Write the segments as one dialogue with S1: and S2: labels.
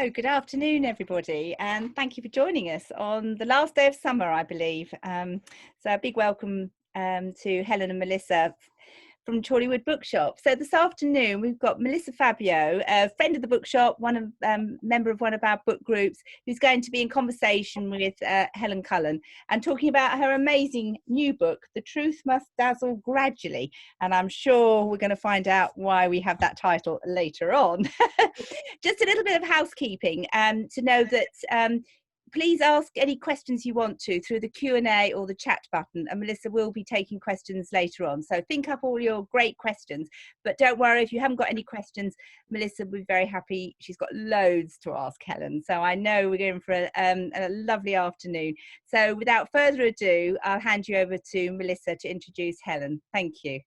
S1: So good afternoon, everybody, and thank you for joining us on the last day of summer, I believe. So a big welcome to Helen and Melissa from Chorleywood Bookshop. So this afternoon we've got Melissa Fabio, a friend of the bookshop, member of one of our book groups, who's going to be in conversation with Helen Cullen and talking about her amazing new book, The Truth Must Dazzle Gradually. And I'm sure we're going to find out why we have that title later on. Just a little bit of housekeeping to know that please ask any questions you want to through the Q&A or the chat button, and Melissa will be taking questions later on. So think up all your great questions, but don't worry if you haven't got any questions. Melissa will be very happy. She's got loads to ask Helen. So I know we're going for a lovely afternoon. So without further ado, I'll hand you over to Melissa to introduce Helen. Thank you.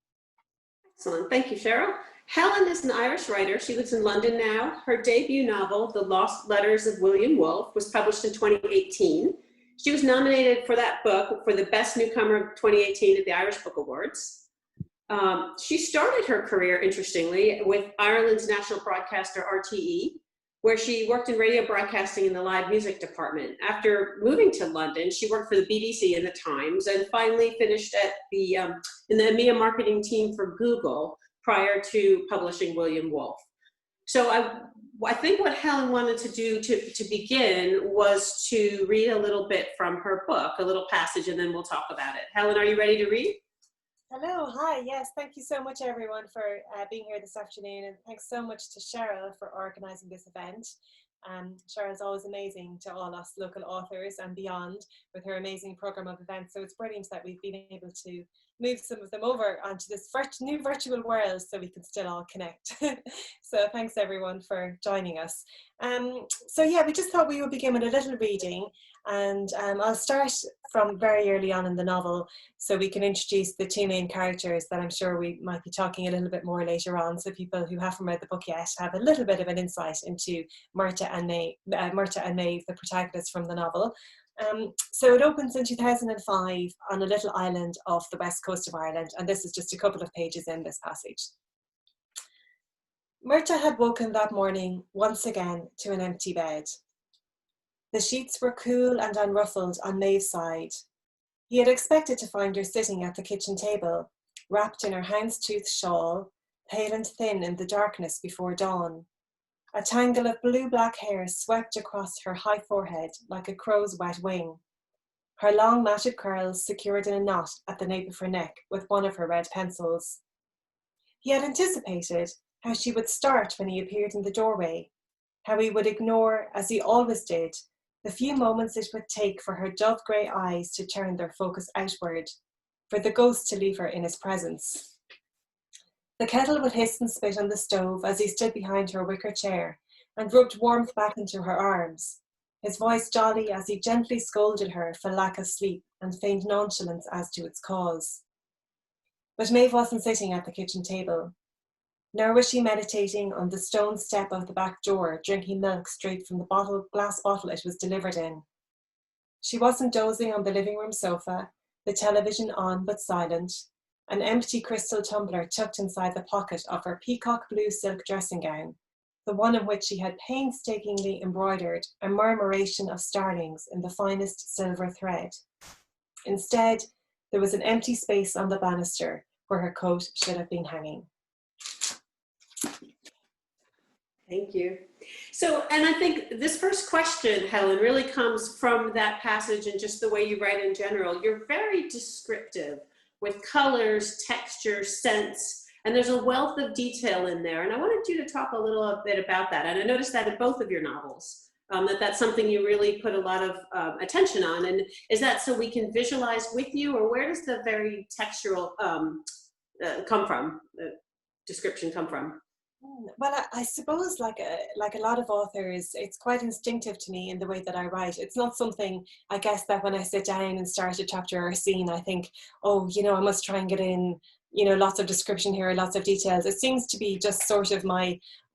S2: Excellent. Thank you, Cheryl. Helen is an Irish writer. She lives in London now. Her debut novel, The Lost Letters of William Woolf, was published in 2018. She was nominated for that book for the Best Newcomer of 2018 at the Irish Book Awards. She started her career, interestingly, with Ireland's national broadcaster, RTE, where she worked in radio broadcasting in the live music department. After moving to London, she worked for the BBC and the Times, and finally finished at in the EMEA marketing team for Google, prior to publishing William Woolf. So I think what Helen wanted to do to begin was to read a little bit from her book, a little passage, and then we'll talk about it. Helen, are you ready to read?
S3: Hello, hi, yes, thank you so much everyone for being here this afternoon, and thanks so much to Cheryl for organising this event. Cheryl's always amazing to all us local authors and beyond with her amazing programme of events, so it's brilliant that we've been able to move some of them over onto this new virtual world so we can still all connect. So thanks everyone for joining us. So yeah, we just thought we would begin with a little reading, and I'll start from very early on in the novel so we can introduce the two main characters that I'm sure we might be talking a little bit more later on, so people who haven't read the book yet have a little bit of an insight into Murta and Maeve, the protagonists from the novel. So it opens in 2005 on a little island off the west coast of Ireland, and this is just a couple of pages in this passage. Murta had woken that morning once again to an empty bed. The sheets were cool and unruffled on Maeve's side. He had expected to find her sitting at the kitchen table, wrapped in her houndstooth shawl, pale and thin in the darkness before dawn. A tangle of blue-black hair swept across her high forehead like a crow's wet wing. Her long matted curls secured in a knot at the nape of her neck with one of her red pencils. He had anticipated how she would start when he appeared in the doorway, how he would ignore, as he always did, the few moments it would take for her dove-grey eyes to turn their focus outward, for the ghost to leave her in his presence. The kettle would hiss and spit on the stove as he stood behind her wicker chair and rubbed warmth back into her arms, his voice jolly as he gently scolded her for lack of sleep and feigned nonchalance as to its cause. But Maeve wasn't sitting at the kitchen table, nor was she meditating on the stone step of the back door, drinking milk straight from the glass bottle it was delivered in. She wasn't dozing on the living room sofa, the television on but silent, an empty crystal tumbler tucked inside the pocket of her peacock blue silk dressing gown, the one in which she had painstakingly embroidered a murmuration of starlings in the finest silver thread. Instead, there was an empty space on the banister where her coat should have been hanging.
S2: Thank you. So, and I think this first question, Helen, really comes from that passage and just the way you write in general. You're very descriptive with colors, texture, scents, and there's a wealth of detail in there. And I wanted you to talk a little bit about that. And I noticed that in both of your novels, that's something you really put a lot of attention on. And is that so we can visualize with you, or where does the very textural come from, description come from?
S3: Well, I suppose like a lot of authors, it's quite instinctive to me in the way that I write. It's not something, I guess, that when I sit down and start a chapter or a scene, I think, oh, I must try and get in, lots of description here, lots of details. It seems to be just sort of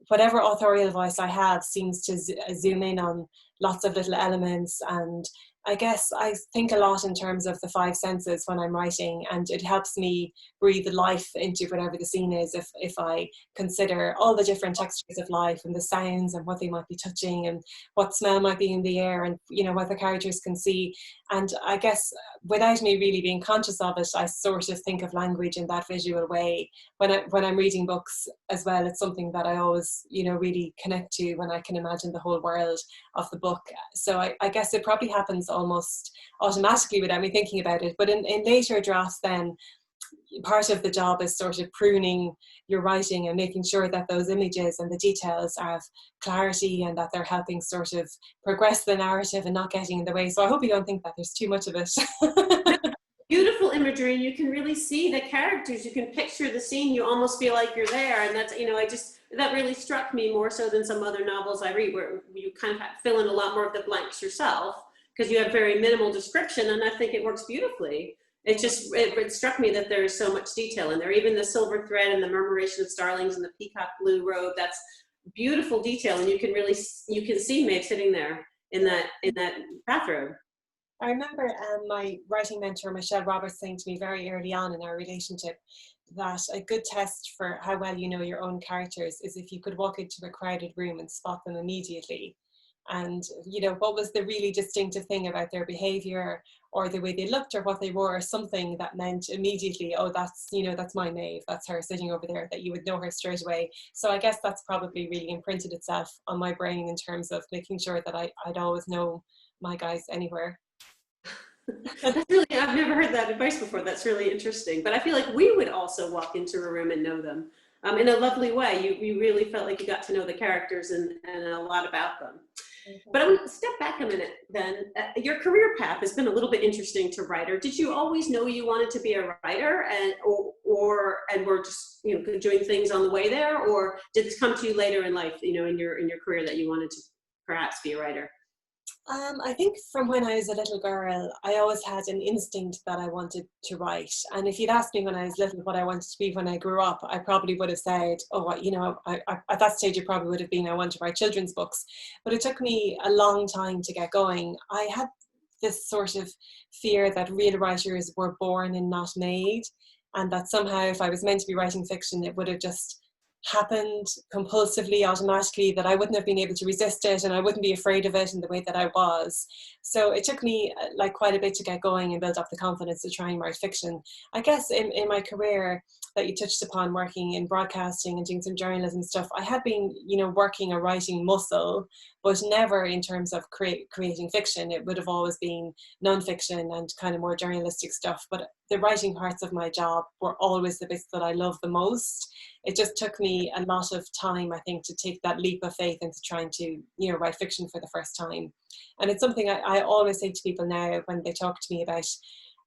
S3: whatever authorial voice I have seems to zoom in on lots of little elements and I guess I think a lot in terms of the five senses when I'm writing, and it helps me breathe life into whatever the scene is if I consider all the different textures of life and the sounds and what they might be touching and what smell might be in the air and, you know, what the characters can see. And I guess without me really being conscious of it, I sort of think of language in that visual way. When I'm reading books as well, it's something that I always, you know, really connect to when I can imagine the whole world of the book. So I guess it probably happens almost automatically without me thinking about it. But in later drafts then, part of the job is sort of pruning your writing and making sure that those images and the details have clarity and that they're helping sort of progress the narrative and not getting in the way. So I hope you don't think that there's too much of it.
S2: Beautiful imagery, and you can really see the characters. You can picture the scene. You almost feel like you're there, and that's, you know, that really struck me more so than some other novels I read, where you kind of fill in a lot more of the blanks yourself because you have very minimal description, and I think it works beautifully. It struck me that there is so much detail in there. Even the silver thread and the murmuration of starlings and the peacock blue robe, that's beautiful detail, and you can see Maeve sitting there in that bathrobe.
S3: I remember my writing mentor, Michelle Roberts, saying to me very early on in our relationship that a good test for how well you know your own characters is if you could walk into a crowded room and spot them immediately. And, you know, what was the really distinctive thing about their behavior or the way they looked or what they wore, or something that meant immediately, oh, that's, you know, that's my Maeve, that's her sitting over there, that you would know her straight away. So I guess that's probably really imprinted itself on my brain in terms of making sure that I'd always know my guys anywhere.
S2: That's really, I've never heard that advice before. That's really interesting. But I feel like we would also walk into a room and know them in a lovely way. You really felt like you got to know the characters and a lot about them. But I want to step back a minute then. Your career path has been a little bit interesting to writer. Did you always know you wanted to be a writer and were just, you know, doing things on the way there? Or did this come to you later in life, you know, in your career, that you wanted to perhaps be a writer?
S3: I think from when I was a little girl, I always had an instinct that I wanted to write. And if you'd asked me when I was little what I wanted to be when I grew up, I probably would have said, oh, you know, I at that stage it probably would have been I want to write children's books. But it took me a long time to get going. I had this sort of fear that real writers were born and not made, and that somehow if I was meant to be writing fiction, it would have just happened compulsively, automatically, that I wouldn't have been able to resist it and I wouldn't be afraid of it in the way that I was. So it took me like quite a bit to get going and build up the confidence to try and write fiction. I guess in my career that you touched upon, working in broadcasting and doing some journalism stuff, I had been, you know, working a writing muscle, but never in terms of creating fiction. It would have always been non-fiction and kind of more journalistic stuff. But the writing parts of my job were always the bits that I love the most. It just took me a lot of time, I think, to take that leap of faith into trying to, you know, write fiction for the first time. And it's something I always say to people now when they talk to me about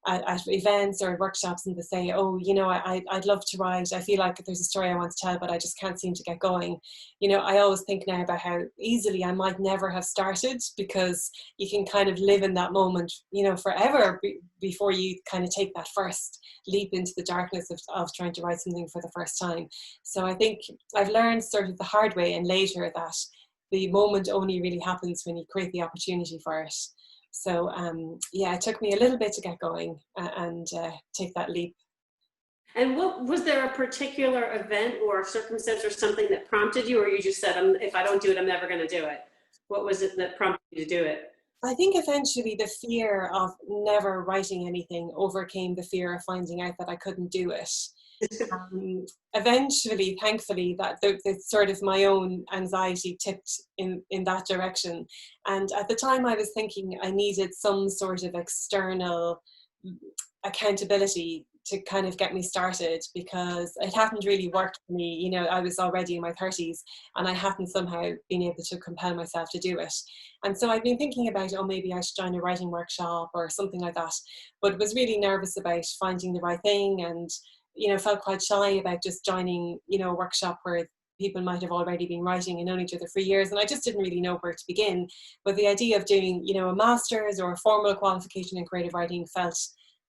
S3: at events or workshops, and they say, oh, you know, I'd love to write. I feel like there's a story I want to tell, but I just can't seem to get going. You know, I always think now about how easily I might never have started, because you can kind of live in that moment, you know, forever before you kind of take that first leap into the darkness of trying to write something for the first time. So I think I've learned sort of the hard way and later that the moment only really happens when you create the opportunity for it. So yeah, it took me a little bit to get going and take that leap.
S2: And what was there a particular event or circumstance or something that prompted you, or you just said, if I don't do it, I'm never going to do it? What was it that prompted you to do it?
S3: I think eventually the fear of never writing anything overcame the fear of finding out that I couldn't do it. Eventually, thankfully, that the sort of my own anxiety tipped in that direction. And at the time I was thinking I needed some sort of external accountability to kind of get me started, because it hadn't really worked for me. You know, I was already in my 30s and I hadn't somehow been able to compel myself to do it. And so I'd been thinking about, oh, maybe I should join a writing workshop or something like that, but was really nervous about finding the right thing, and you know, felt quite shy about just joining, you know, a workshop where people might have already been writing and known each other for years, and I just didn't really know where to begin. But the idea of doing, you know, a master's or a formal qualification in creative writing felt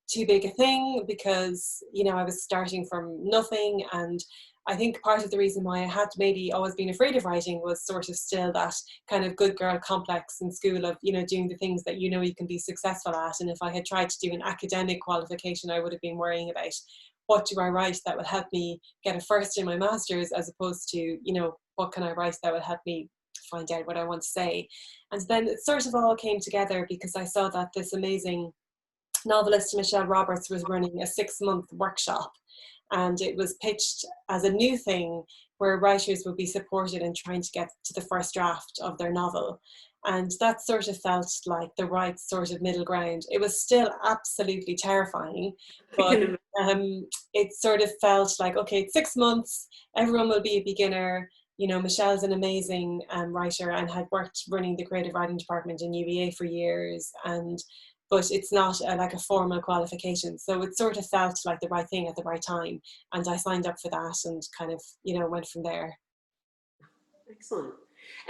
S3: too big a thing, because, you know, I was starting from nothing, and I think part of the reason why I had maybe always been afraid of writing was sort of still that kind of good girl complex in school of, you know, doing the things that you know you can be successful at. And if I had tried to do an academic qualification, I would have been worrying about what do I write that will help me get a first in my master's, as opposed to, you know, what can I write that will help me find out what I want to say. And then it sort of all came together because I saw that this amazing novelist Michelle Roberts was running a 6-month workshop, and it was pitched as a new thing where writers would be supported in trying to get to the first draft of their novel. And that sort of felt like the right sort of middle ground. It was still absolutely terrifying, but it sort of felt like, okay, it's 6 months, everyone will be a beginner. You know, Michelle's an amazing writer and had worked running the creative writing department in UEA for years, but it's not like a formal qualification. So it sort of felt like the right thing at the right time. And I signed up for that and kind of, you know, went from there.
S2: Excellent.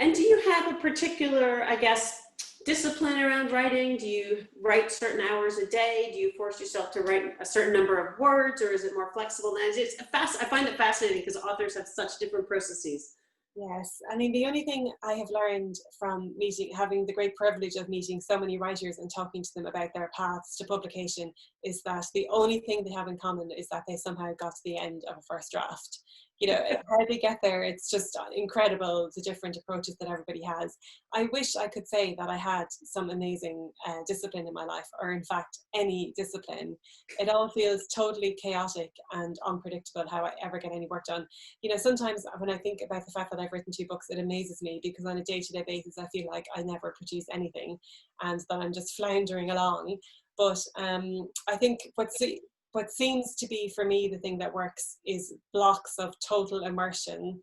S2: And do you have a particular, I guess, discipline around writing? Do you write certain hours a day? Do you force yourself to write a certain number of words, or is it more flexible? And I find it fascinating because authors have such different processes.
S3: Yes, I mean, the only thing I have learned from having the great privilege of meeting so many writers and talking to them about their paths to publication, is that the only thing they have in common is that they somehow got to the end of a first draft. You know, how they get there, it's just incredible, the different approaches that everybody has. I wish I could say that I had some amazing discipline in my life, or in fact, any discipline. It all feels totally chaotic and unpredictable how I ever get any work done. You know, sometimes when I think about the fact that I've written 2 books, it amazes me, because on a day-to-day basis, I feel like I never produce anything and that I'm just floundering along. But I think what seems to be for me the thing that works is blocks of total immersion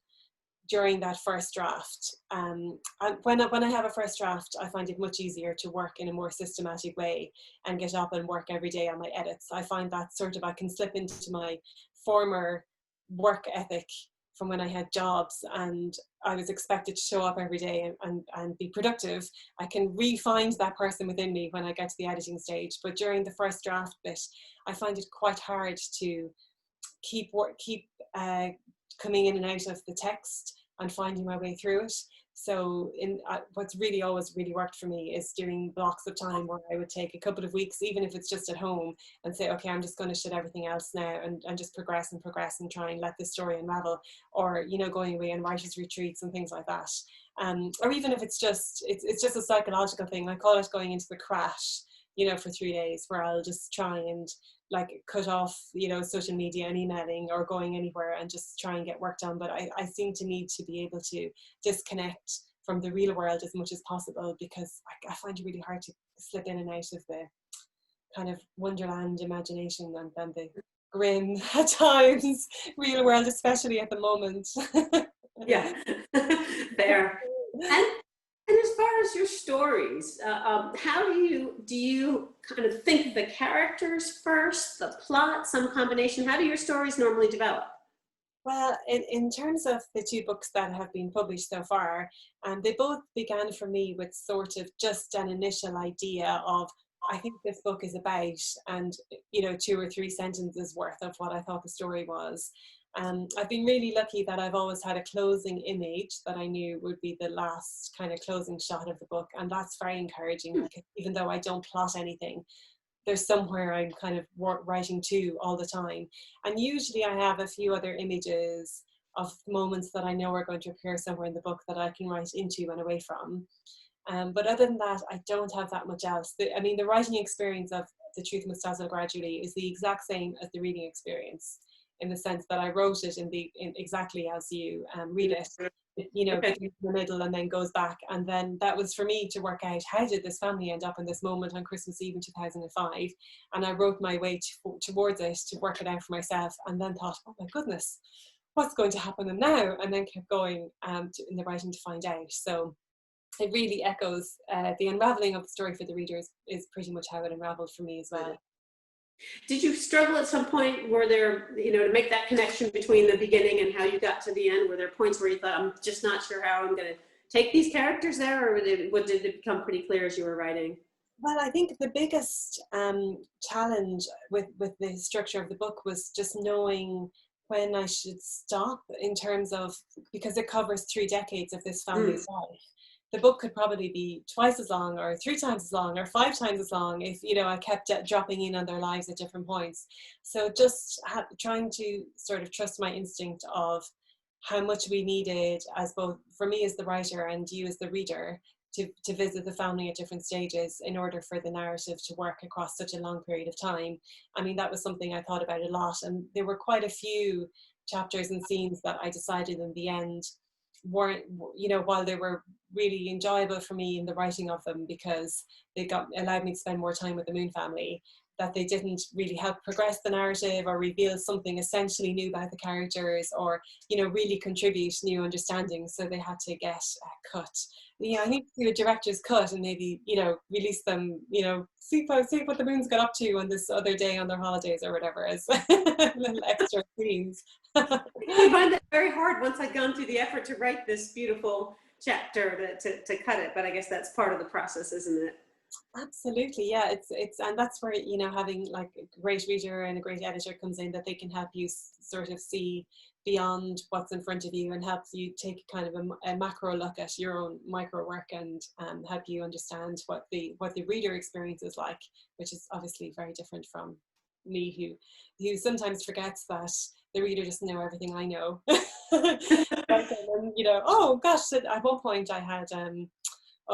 S3: during that first draft. And when I have a first draft, I find it much easier to work in a more systematic way and get up and work every day on my edits. I find that sort of, I can slip into my former work ethic from when I had jobs and I was expected to show up every day and be productive. I can re-find that person within me when I get to the editing stage. But during the first draft bit, I find it quite hard to keep coming in and out of the text and finding my way through it. So what's really always really worked for me is doing blocks of time where I would take a couple of weeks, even if it's just at home, and say, okay, I'm just going to shut everything else now and just progress and try and let this story unravel. Or, you know, going away on writers' retreats and things like that. Or even if it's just a psychological thing. I call it going into the crash, you know, for 3 days, where I'll just try and like cut off, you know, social media and emailing or going anywhere and just try and get work done. But I seem to need to be able to disconnect from the real world as much as possible, because I find it really hard to slip in and out of the kind of wonderland imagination and then the grim at times real world, especially at the moment.
S2: Yeah, fair. And as far as your stories, how do you kind of think of the characters first, the plot, some combination? How do your stories normally develop?
S3: Well, in terms of the 2 books that have been published so far, they both began for me with sort of just an initial idea of, I think this book is about, and, you know, 2 or 3 sentences worth of what I thought the story was. I've been really lucky that I've always had a closing image that I knew would be the last kind of closing shot of the book, and that's very encouraging. Like, even though I don't plot anything, there's somewhere I'm kind of writing to all the time. And usually I have a few other images of moments that I know are going to appear somewhere in the book that I can write into and away from. But other than that, I don't have that much else. I mean, the writing experience of The Truth Must Dazzle Gradually is the exact same as the reading experience, in the sense that I wrote it in exactly as you read it. You know, in the middle and then goes back. And then that was for me to work out, how did this family end up in this moment on Christmas Eve in 2005? And I wrote my way towards it to work it out for myself, and then thought, oh my goodness, what's going to happen now? And then kept going in the writing to find out. So it really echoes the unraveling of the story for the readers is pretty much how it unraveled for me as well.
S2: Did you struggle at some point? Were there, you know, to make that connection between the beginning and how you got to the end? Were there points where you thought, I'm just not sure how I'm going to take these characters there, or did it become pretty clear as you were writing?
S3: Well, I think the biggest challenge with the structure of the book was just knowing when I should stop in terms of, because it covers 3 decades of this family's life. The book could probably be twice as long or 3 times as long or 5 times as long if, you know, I kept dropping in on their lives at different points. So just trying to sort of trust my instinct of how much we needed, as both for me as the writer and you as the reader, to visit the family at different stages in order for the narrative to work across such a long period of time. I mean, that was something I thought about a lot, and there were quite a few chapters and scenes that I decided in the end weren't, you know, while they were really enjoyable for me in the writing of them because they allowed me to spend more time with the Moon family, that they didn't really help progress the narrative or reveal something essentially new about the characters, or, you know, really contribute new understanding. So they had to get cut. Yeah, I need to do a director's cut and maybe, you know, release them, you know, see what the Moons got up to on this other day on their holidays or whatever, as little extra scenes.
S2: I find that very hard once I'd gone through the effort to write this beautiful chapter to cut it, but I guess that's part of the process, isn't it?
S3: Absolutely, yeah. It's and that's where, you know, having like a great reader and a great editor comes in, that they can help you sort of see beyond what's in front of you and help you take kind of a macro look at your own micro work and help you understand what the reader experience is like, which is obviously very different from me, who sometimes forgets that the reader doesn't know everything I know. And, you know, oh gosh, at one point I had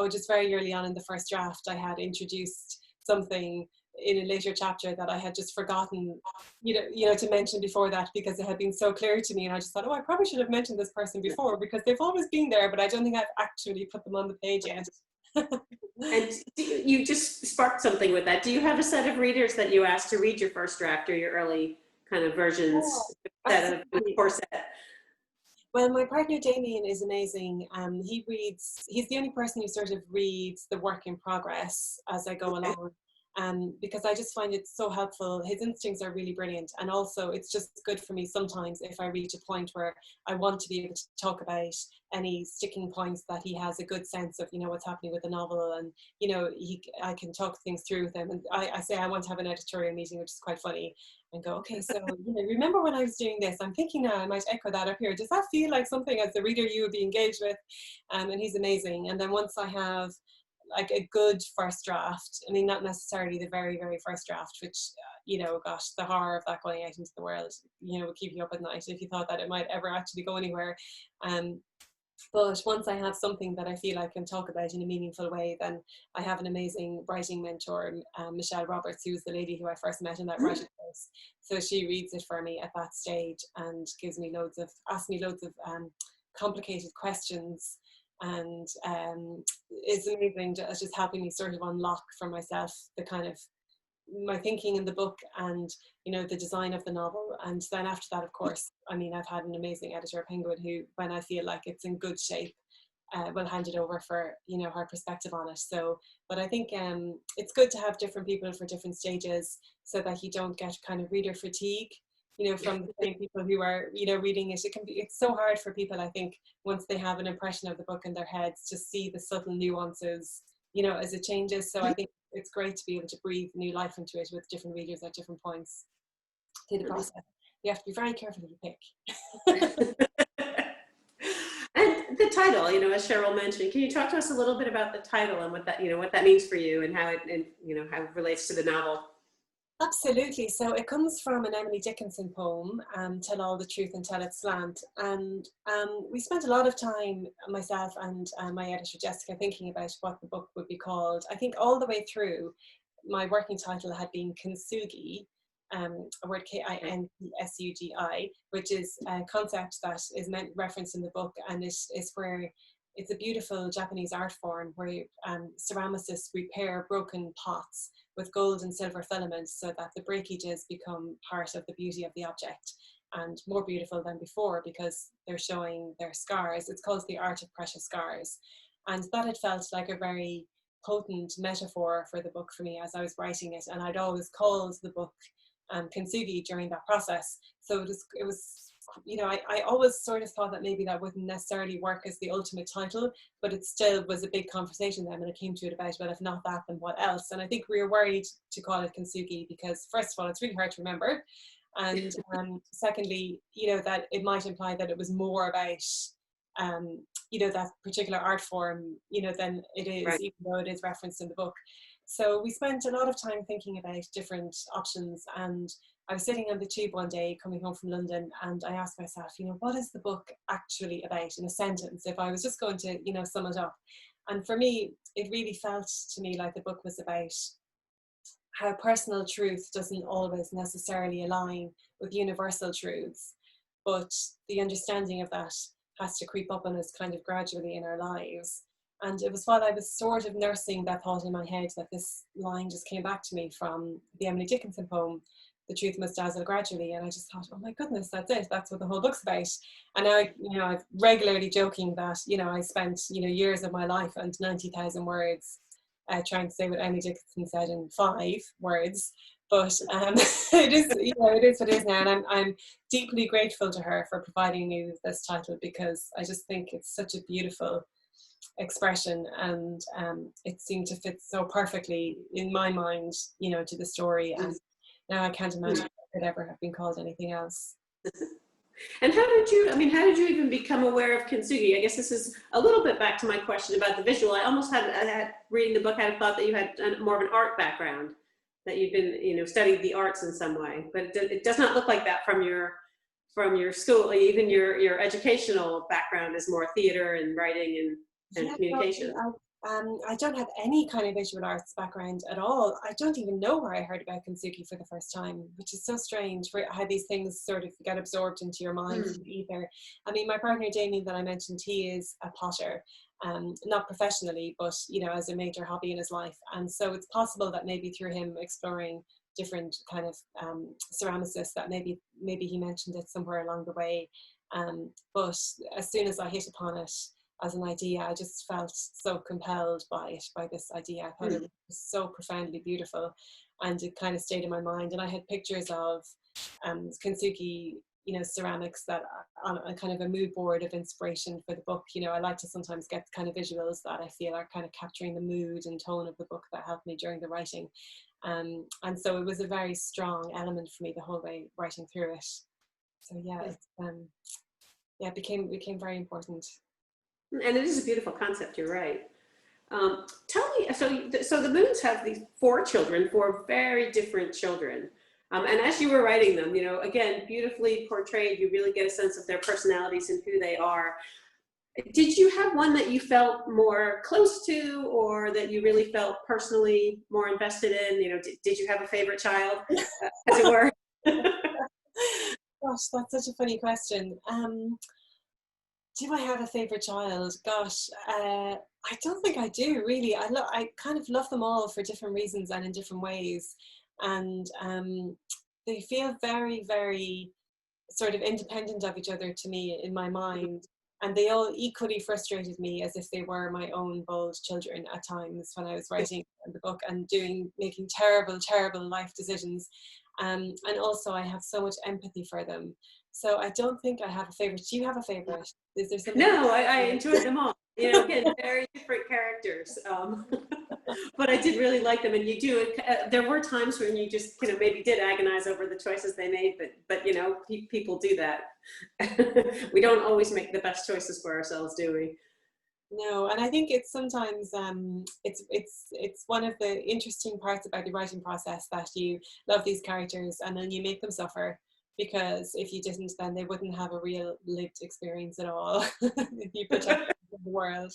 S3: just very early on in the first draft, I had introduced something in a later chapter that I had just forgotten, you know, to mention before that, because it had been so clear to me. And I just thought, oh, I probably should have mentioned this person before, because they've always been there, but I don't think I've actually put them on the page yet.
S2: And you just sparked something with that. Do you have a set of readers that you ask to read your first draft or your early kind of versions? Set of core set?
S3: Well, my partner Damien is amazing. He's the only person who sort of reads the work in progress as I go along. Because I just find it so helpful. His instincts are really brilliant, and also it's just good for me sometimes if I reach a point where I want to be able to talk about any sticking points, that he has a good sense of, you know, what's happening with the novel, and, you know, I can talk things through with him. And I say I want to have an editorial meeting, which is quite funny, and go, okay, so, you know, remember when I was doing this? I'm thinking now I might echo that up here. Does that feel like something as the reader you would be engaged with? And he's amazing. And then once I have like a good first draft, I mean, not necessarily the very, very first draft, which, you know, gosh, the horror of that going out into the world, you know, would keep you up at night if you thought that it might ever actually go anywhere. But once I have something that I feel I can talk about in a meaningful way, then I have an amazing writing mentor, Michelle Roberts, who was the lady who I first met in that writing course. So she reads it for me at that stage and asks me loads of complicated questions, and is amazing, just helping me sort of unlock for myself the kind of my thinking in the book and, you know, the design of the novel. And then after that, of course, I mean, I've had an amazing editor, Penguin, who, when I feel like it's in good shape, will hand it over for, you know, her perspective on it. So, but I think it's good to have different people for different stages, so that you don't get kind of reader fatigue, you know, from the same people who are, you know, reading it. It's so hard for people, I think, once they have an impression of the book in their heads, to see the subtle nuances, you know, as it changes. So I think it's great to be able to breathe new life into it with different readers at different points through the process. You have to be very careful who you pick.
S2: And the title, you know, as Cheryl mentioned, can you talk to us a little bit about the title and what that, you know, what that means for you, and how it, and, you know, how it relates to the novel?
S3: Absolutely. So it comes from an Emily Dickinson poem, Tell All the Truth and Tell It Slant. And we spent a lot of time, myself and my editor Jessica, thinking about what the book would be called. I think all the way through, my working title had been Kintsugi, a word K-I-N-T-S-U-G-I, which is a concept that is referenced in the book, and it is where it's a beautiful Japanese art form where ceramicists repair broken pots with gold and silver filaments, so that the breakages become part of the beauty of the object, and more beautiful than before because they're showing their scars. It's called The Art of Precious Scars. And that had felt like a very potent metaphor for the book for me as I was writing it. And I'd always called the book Kintsugi during that process. So it was, you know, I always sort of thought that maybe that wouldn't necessarily work as the ultimate title, but it still was a big conversation then when it came to it about, well, if not that, then what else? And I think we were worried to call it Kintsugi because, first of all, it's really hard to remember. And secondly, that it might imply that it was more about that particular art form, than it is,
S2: Right.
S3: even though it is referenced in the book. So we spent a lot of time thinking about different options, and I was sitting on the tube one day coming home from London, and I asked myself, what is the book actually about in a sentence, if I was just going to, sum it up? And for me, it really felt to me like the book was about how personal truth doesn't always necessarily align with universal truths, but the understanding of that has to creep up on us kind of gradually in our lives. And it was while I was sort of nursing that thought in my head that this line just came back to me from the Emily Dickinson poem, "The truth must dazzle gradually." And I just thought, oh my goodness, that's it. That's what the whole book's about. And now, I'm regularly joking that, I spent, years of my life and 90,000 words trying to say what Emily Dickinson said in 5 words. But it is, it is what it is now. And I'm deeply grateful to her for providing me with this title, because I just think it's such a beautiful expression, and it seemed to fit so perfectly in my mind, to the story. And now I can't imagine it could ever have been called anything else.
S2: And how did you even become aware of kintsugi? I guess this is a little bit back to my question about the visual. I almost had reading the book, I had thought that you had more of an art background, that you'd been, studied the arts in some way, but it does not look like that from your school. Even your educational background is more theater and writing and communication.
S3: I don't have any kind of visual arts background at all. I don't even know where I heard about kintsugi for the first time, which is so strange, for how these things sort of get absorbed into your mind either. I mean, my partner Damien that I mentioned, he is a potter, not professionally, but as a major hobby in his life. And so it's possible that maybe through him exploring different kind of ceramicists, that maybe he mentioned it somewhere along the way. But as soon as I hit upon it as an idea, I just felt so compelled by this idea. I thought it was so profoundly beautiful, and it kind of stayed in my mind. And I had pictures of kintsugi, ceramics that on a kind of a mood board of inspiration for the book. I like to sometimes get kind of visuals that I feel are kind of capturing the mood and tone of the book that helped me during the writing. And so it was a very strong element for me the whole way writing through it. So yeah, it became very important.
S2: And it is a beautiful concept, you're right. Tell me, so the Moons have these 4 children, 4 very different children. And as you were writing them, again, beautifully portrayed, you really get a sense of their personalities and who they are. Did you have one that you felt more close to, or that you really felt personally more invested in? Did you have a favorite child, as it were?
S3: Gosh, that's such a funny question. Do I have a favorite child? Gosh, I don't think I do, really. I kind of love them all for different reasons and in different ways. And they feel very, very sort of independent of each other to me in my mind. And they all equally frustrated me, as if they were my own bold children at times when I was writing the book and making terrible, terrible life decisions. And also I have so much empathy for them. So I don't think I have a favorite. Do you have a favorite? Is there something?
S2: No, I enjoyed them all. Again, very different characters. But I did really like them. And you do, there were times when you just, maybe did agonize over the choices they made, but people do that. We don't always make the best choices for ourselves, do we?
S3: No, and I think it's sometimes it's one of the interesting parts about the writing process, that you love these characters and then you make them suffer, because if you didn't, then they wouldn't have a real lived experience at all. If you protect the world.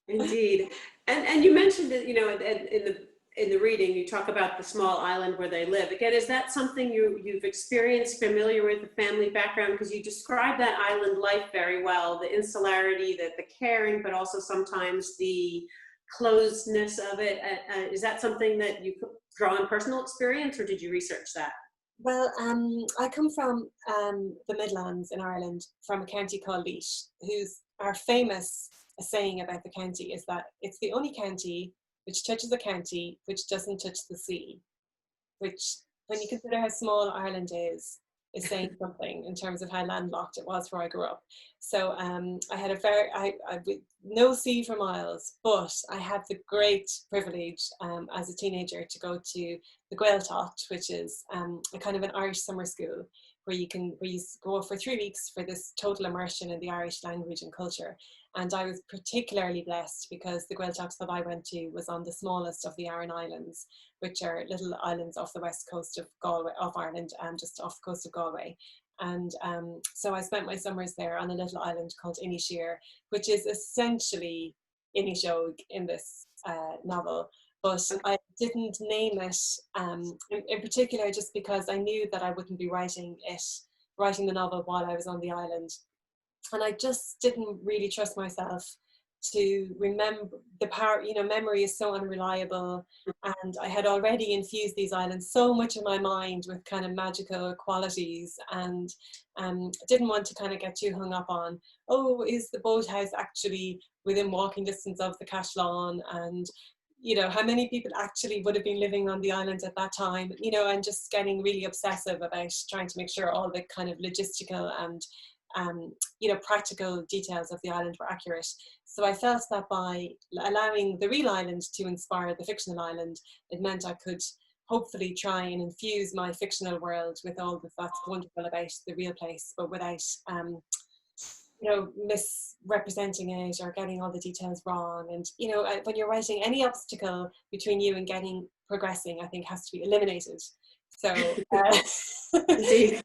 S2: Indeed. And you mentioned that, in the reading, you talk about the small island where they live. Again, is that something you've experienced, familiar with, the family background? Because you describe that island life very well, the insularity, the caring, but also sometimes the closedness of it. Is that something that you draw on personal experience, or did you research that?
S3: Well, I come from the Midlands in Ireland, from a county called Laois, whose our famous saying about the county is that it's the only county which touches a county which doesn't touch the sea. Which, when you consider how small Ireland is, is saying something in terms of how landlocked it was where I grew up. So I had no sea for miles, but I had the great privilege as a teenager to go to the Gaeltacht, which is a kind of an Irish summer school where you go for 3 weeks for this total immersion in the Irish language and culture. And I was particularly blessed because the Gaeltacht that I went to was on the smallest of the Aran Islands, which are little islands off the west coast of Galway, of Ireland, and just off the coast of Galway. And so I spent my summers there on a little island called Inisheer, which is essentially Inishogue in this novel. But I didn't name it in particular just because I knew that I wouldn't be writing the novel while I was on the island. And I just didn't really trust myself to remember the power. Memory is so unreliable, and I had already infused these islands so much in my mind with kind of magical qualities, and didn't want to kind of get too hung up on, oh, is the boathouse actually within walking distance of the Cashlawn, and how many people actually would have been living on the island at that time, and just getting really obsessive about trying to make sure all the kind of logistical and practical details of the island were accurate. So I felt that by allowing the real island to inspire the fictional island, it meant I could hopefully try and infuse my fictional world with all that's wonderful about the real place, but without misrepresenting it or getting all the details wrong. And when you're writing, any obstacle between you and progressing, I think, has to be eliminated. So, so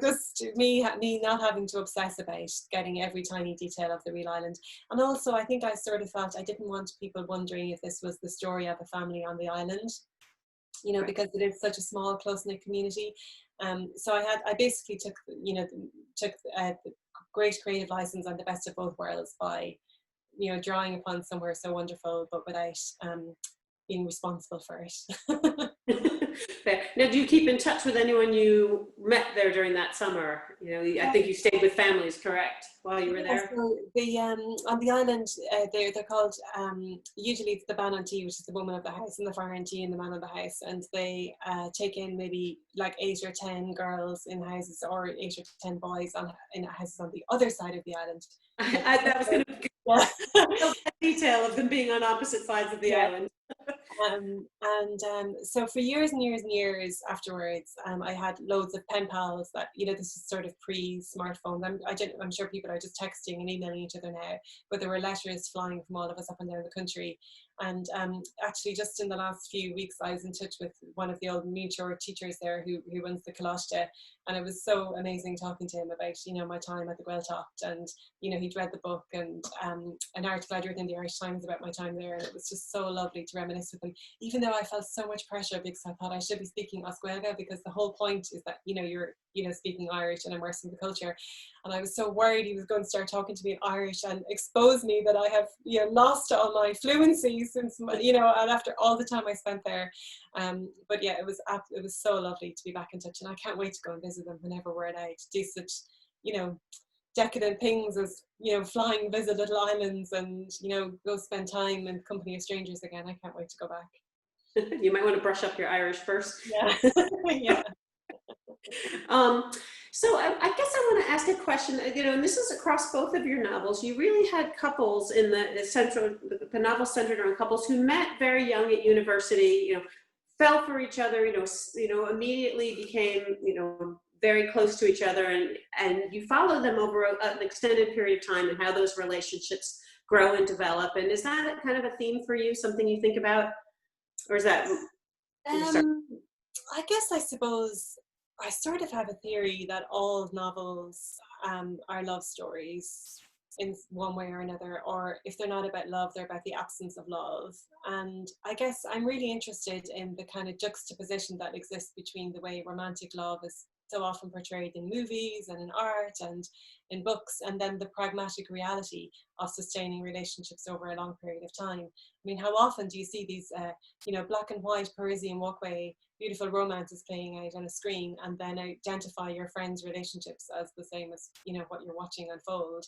S3: just me not having to obsess about getting every tiny detail of the real island. And also, I think I sort of felt I didn't want people wondering if this was the story of a family on the island, because it is such a small, close-knit community. So I basically took the great creative license on the best of both worlds by, drawing upon somewhere so wonderful, but without being responsible for it.
S2: Now, do you keep in touch with anyone you met there during that summer? I think you stayed with families, correct, while you were there?
S3: So on the island, they're called, usually it's the Banantee, which is the woman of the house, and the Farantee and the man of the house, and they take in maybe like 8 or 10 girls in houses, or 8 or 10 boys in houses on the other side of the island.
S2: That was going to be a detail of them being on opposite sides of the island.
S3: So for years and years and years afterwards, I had loads of pen pals that, this is sort of pre-smartphones. I'm sure people are just texting and emailing each other now, but there were letters flying from all of us up and down the country. And actually, just in the last few weeks, I was in touch with one of the old mutual teachers there who runs the Coláiste, and it was so amazing talking to him about, my time at the Gaeltacht, and, he'd read the book, and an article I'd written in the Irish Times about my time there, and it was just so lovely to reminisce with him, even though I felt so much pressure because I thought I should be speaking Oscuelga, because the whole point is that, you're, speaking Irish and immersing the culture. And I was so worried he was going to start talking to me in Irish and expose me that I have, lost all my fluency since, and after all the time I spent there. But yeah, it was so lovely to be back in touch, and I can't wait to go and visit them whenever we're allowed to do such, decadent things as, flying, visit little islands, and, go spend time in the company of strangers again. I can't wait to go back.
S2: You might want to brush up your Irish first.
S3: Yeah. Yeah.
S2: So I guess I want to ask a question, and this is across both of your novels. You really had couples in the novel centered on couples who met very young at university, fell for each other, immediately became, very close to each other, and you follow them over an extended period of time and how those relationships grow and develop. And is that kind of a theme for you, something you think about? Or is that?
S3: I suppose I sort of have a theory that all novels are love stories in one way or another, or if they're not about love, they're about the absence of love. And I guess I'm really interested in the kind of juxtaposition that exists between the way romantic love is so often portrayed in movies and in art and in books, and then the pragmatic reality of sustaining relationships over a long period of time. I mean, how often do you see these, black and white Parisian walkway, beautiful romances playing out on a screen, and then identify your friends' relationships as the same as, what you're watching unfold.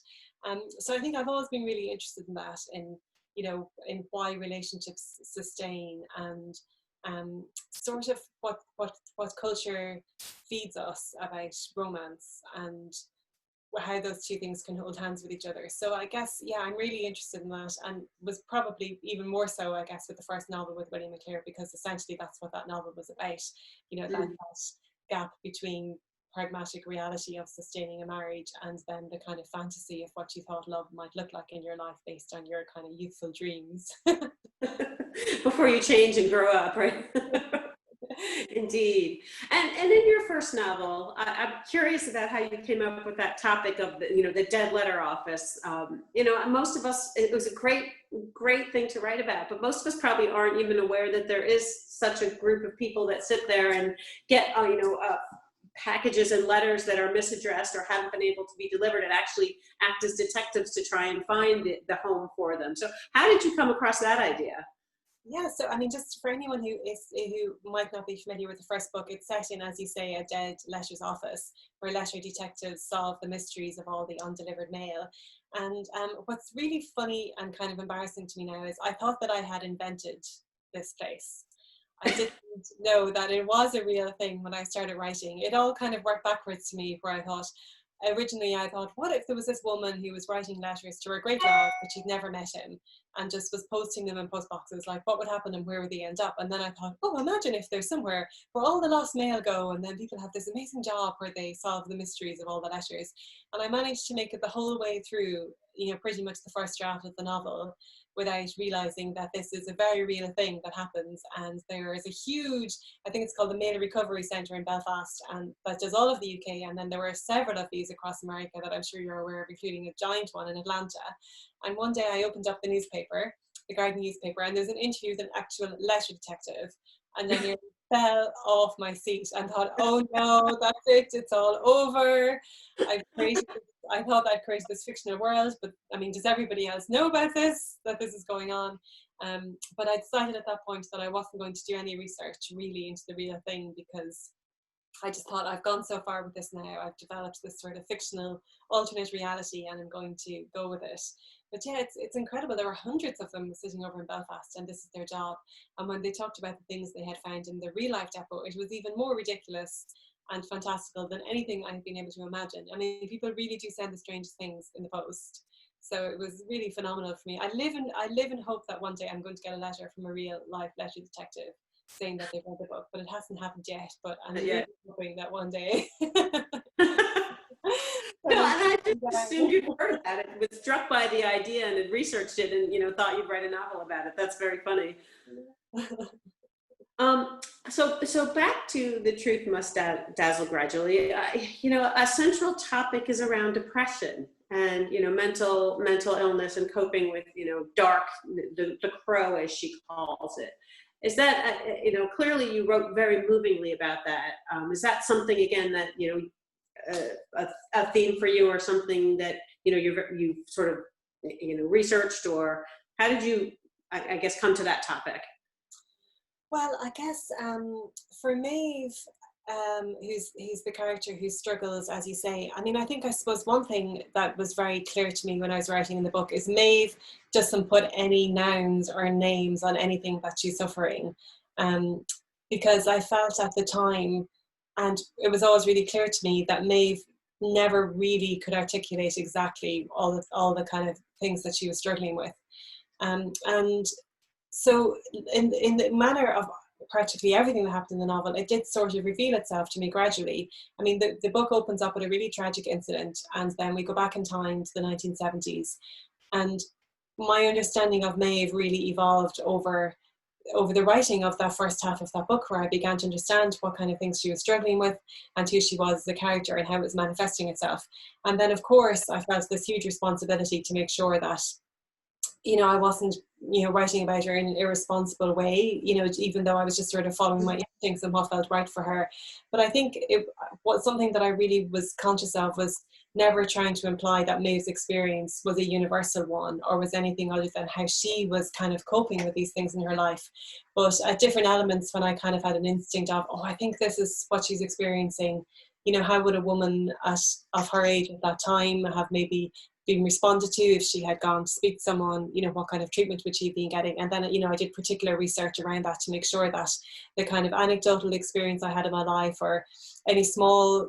S3: So I think I've always been really interested in that, in why relationships sustain, and sort of what culture feeds us about romance and how those two things can hold hands with each other. So I guess, yeah, I'm really interested in that, and was probably even more so, I guess, with the first novel with William McClure, because essentially that's what that novel was about, you know, that gap between pragmatic reality of sustaining a marriage and then the kind of fantasy of what you thought love might look like in your life based on your kind of youthful dreams.
S2: Before you change and grow up, right? Indeed. And in your first novel, I'm curious about how you came up with that topic of the dead letter office. Most of us, it was a great thing to write about, but most of us probably aren't even aware that there is such a group of people that sit there and get packages and letters that are misaddressed or haven't been able to be delivered, and actually act as detectives to try and find the home for them. So how did you come across that idea?
S3: Yeah, so I mean, just for anyone who might not be familiar with the first book, it's set in, as you say, a dead letters office where letter detectives solve the mysteries of all the undelivered mail. And what's really funny and kind of embarrassing to me now is I thought that I had invented this place. I didn't know that it was a real thing when I started writing. It all kind of worked backwards to me, where I thought, originally I thought, what if there was this woman who was writing letters to her great dad, but she'd never met him, and just was posting them in post boxes, like what would happen and where would they end up? And then I thought, oh, imagine if there's somewhere where all the lost mail go, and then people have this amazing job where they solve the mysteries of all the letters. And I managed to make it the whole way through, pretty much the first draft of the novel, without realizing that this is a very real thing that happens. And there is a huge, I think it's called the Mail Recovery Centre in Belfast, and that does all of the UK. And then there were several of these across America that I'm sure you're aware of, including a giant one in Atlanta. And one day I opened up the newspaper, the Guardian newspaper, and there's an interview with an actual letter detective. And then you fell off my seat and thought, oh no, that's it, it's all over. I thought I'd created this fictional world, but I mean, does everybody else know about this, that this is going on? But I decided at that point that I wasn't going to do any research really into the real thing, because I just thought, I've gone so far with this now, I've developed this sort of fictional alternate reality and I'm going to go with it. But yeah, it's incredible. There were hundreds of them sitting over in Belfast, and this is their job. And when they talked about the things they had found in the real life depot, it was even more ridiculous and fantastical than anything I've been able to imagine. I mean, people really do send the strangest things in the post. So it was really phenomenal for me. I live in hope that one day I'm going to get a letter from a real life letter detective saying that they've read the book, but it hasn't happened yet. But I'm really hoping that one day.
S2: No, and I just assumed you'd heard about it, was struck by the idea and had researched it, and thought you'd write a novel about it. That's very funny. So back to The Truth Must Dazzle Gradually. A central topic is around depression and mental illness and coping with dark, the crow, as she calls it. Is that clearly you wrote very movingly about that? Is that something again that a theme for you, or something that you sort of researched, or how did you I guess come to that topic?
S3: Well, I guess for Maeve, who's the character who struggles, as you say, I suppose one thing that was very clear to me when I was writing in the book is Maeve doesn't put any nouns or names on anything that she's suffering, because I felt at the time, and it was always really clear to me, that Maeve never really could articulate exactly all the kind of things that she was struggling with, and so in the manner of practically everything that happened in the novel, it did sort of reveal itself to me gradually. I mean, the book opens up with a really tragic incident, and then we go back in time to the 1970s. And my understanding of Maeve really evolved over the writing of that first half of that book, where I began to understand what kind of things she was struggling with and who she was as a character and how it was manifesting itself. And then, of course, I felt this huge responsibility to make sure that I wasn't, writing about her in an irresponsible way, even though I was just sort of following my instincts and what felt right for her. But I think it was something that I really was conscious of, was never trying to imply that Maeve's experience was a universal one or was anything other than how she was kind of coping with these things in her life. But at different elements, when I kind of had an instinct of, I think this is what she's experiencing, how would a woman of her age at that time have maybe being responded to, if she had gone to speak to someone, you know, what kind of treatment would she have been getting. And then, you know, I did particular research around that to make sure that the kind of anecdotal experience I had in my life, or any small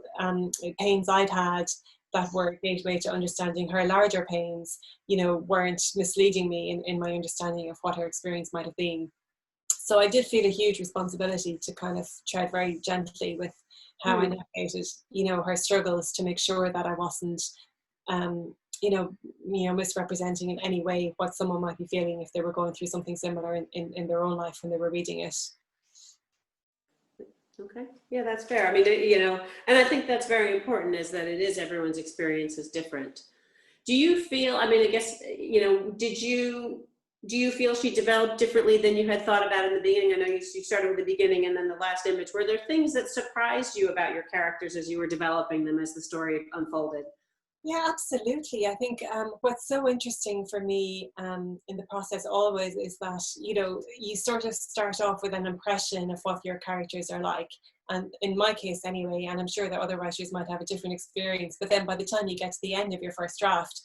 S3: pains I'd had that were gateway to understanding her larger pains, you know, weren't misleading me in my understanding of what her experience might have been. So I did feel a huge responsibility to kind of tread very gently with how I navigated, you know, her struggles, to make sure that I wasn't, you know, misrepresenting in any way what someone might be feeling if they were going through something similar in their own life when they were reading it.
S2: Okay, yeah, that's fair. I mean, you know, and I think that's very important, is that it is, everyone's experience is different. Do you feel, I mean, I guess, you know, do you feel she developed differently than you had thought about in the beginning? I know you started with the beginning and then the last image. Were there things that surprised you about your characters as you were developing them, as the story unfolded?
S3: Yeah, absolutely. I think what's so interesting for me in the process always is that, you know, you sort of start off with an impression of what your characters are like. And in my case anyway, and I'm sure that other writers might have a different experience, but then by the time you get to the end of your first draft,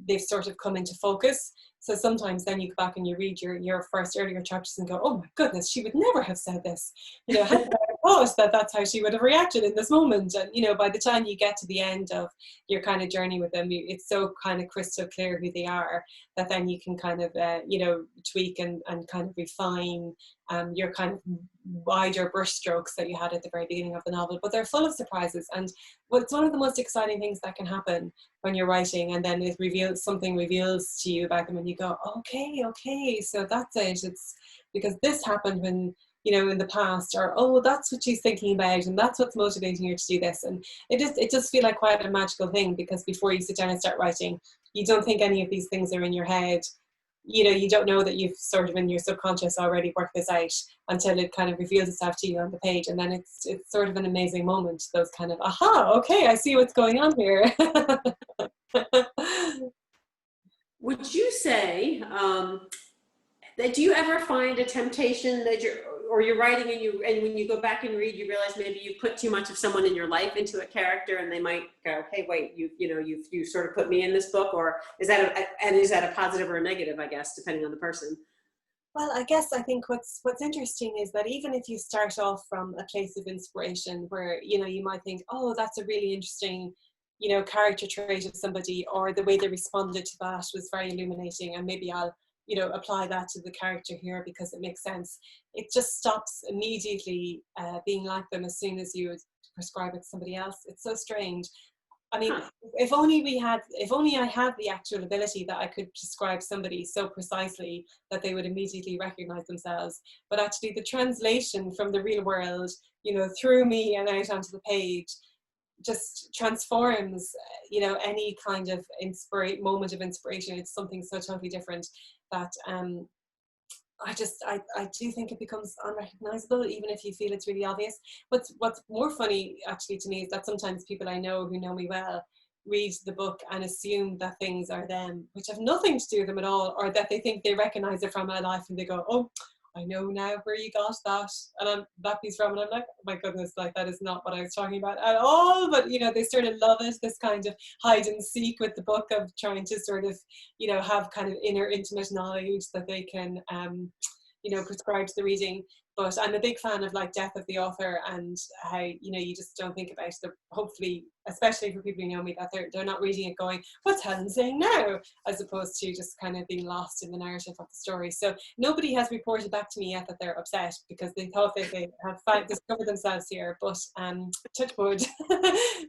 S3: they've sort of come into focus. So sometimes then you go back and you read your first earlier chapters and go, oh my goodness, she would never have said this. You know, had I thought that that's how she would have reacted in this moment. And, you know, by the time you get to the end of your kind of journey with them, it's so kind of crystal clear who they are, that then you can kind of, you know, tweak and kind of refine your kind of wider brushstrokes that you had at the very beginning of the novel. But they're full of surprises. And it's one of the most exciting things that can happen when you're writing, and then something reveals to you about them and you go, okay, so that's it. It's because this happened when, you know, in the past, or, oh, that's what she's thinking about, and that's what's motivating her to do this. And it does feel like quite a magical thing, because before you sit down and start writing, you don't think any of these things are in your head. You know, you don't know that you've sort of in your subconscious already worked this out until it kind of reveals itself to you on the page. And then it's sort of an amazing moment, those kind of, aha, okay, I see what's going on here.
S2: Would you say that, do you ever find a temptation that you're writing and when you go back and read, you realize maybe you put too much of someone in your life into a character, and they might go, hey, wait, you sort of put me in this book? Or is that a positive or a negative, I guess, depending on the person?
S3: Well, I guess I think what's interesting is that even if you start off from a place of inspiration where, you know, you might think, oh, that's a really interesting, you know, character trait of somebody, or the way they responded to that was very illuminating, and maybe I'll, you know, apply that to the character here because it makes sense. It just stops immediately being like them as soon as you would prescribe it to somebody else. It's so strange. I mean, if only I had the actual ability that I could describe somebody so precisely that they would immediately recognize themselves. But actually the translation from the real world, you know, through me and out onto the page, just transforms, you know, any kind of moment of inspiration. It's something so totally different that I do think it becomes unrecognizable, even if you feel it's really obvious. What's more funny actually to me is that sometimes people I know who know me well read the book and assume that things are them, which have nothing to do with them at all, or that they think they recognize it from my life, and they go, oh, I know now where you got that, and that piece from, and I'm like, oh my goodness, like that is not what I was talking about at all. But you know, they sort of love it, this kind of hide and seek with the book of trying to sort of, you know, have kind of inner intimate knowledge that they can you know, prescribe to the reading. But I'm a big fan of like death of the author, and how, you know, you just don't think about it. Hopefully, especially for people who know me, that they're not reading it going, what's Helen saying now? As opposed to just kind of being lost in the narrative of the story. So nobody has reported back to me yet that they're upset, because they thought they have discovered themselves here. But touch wood,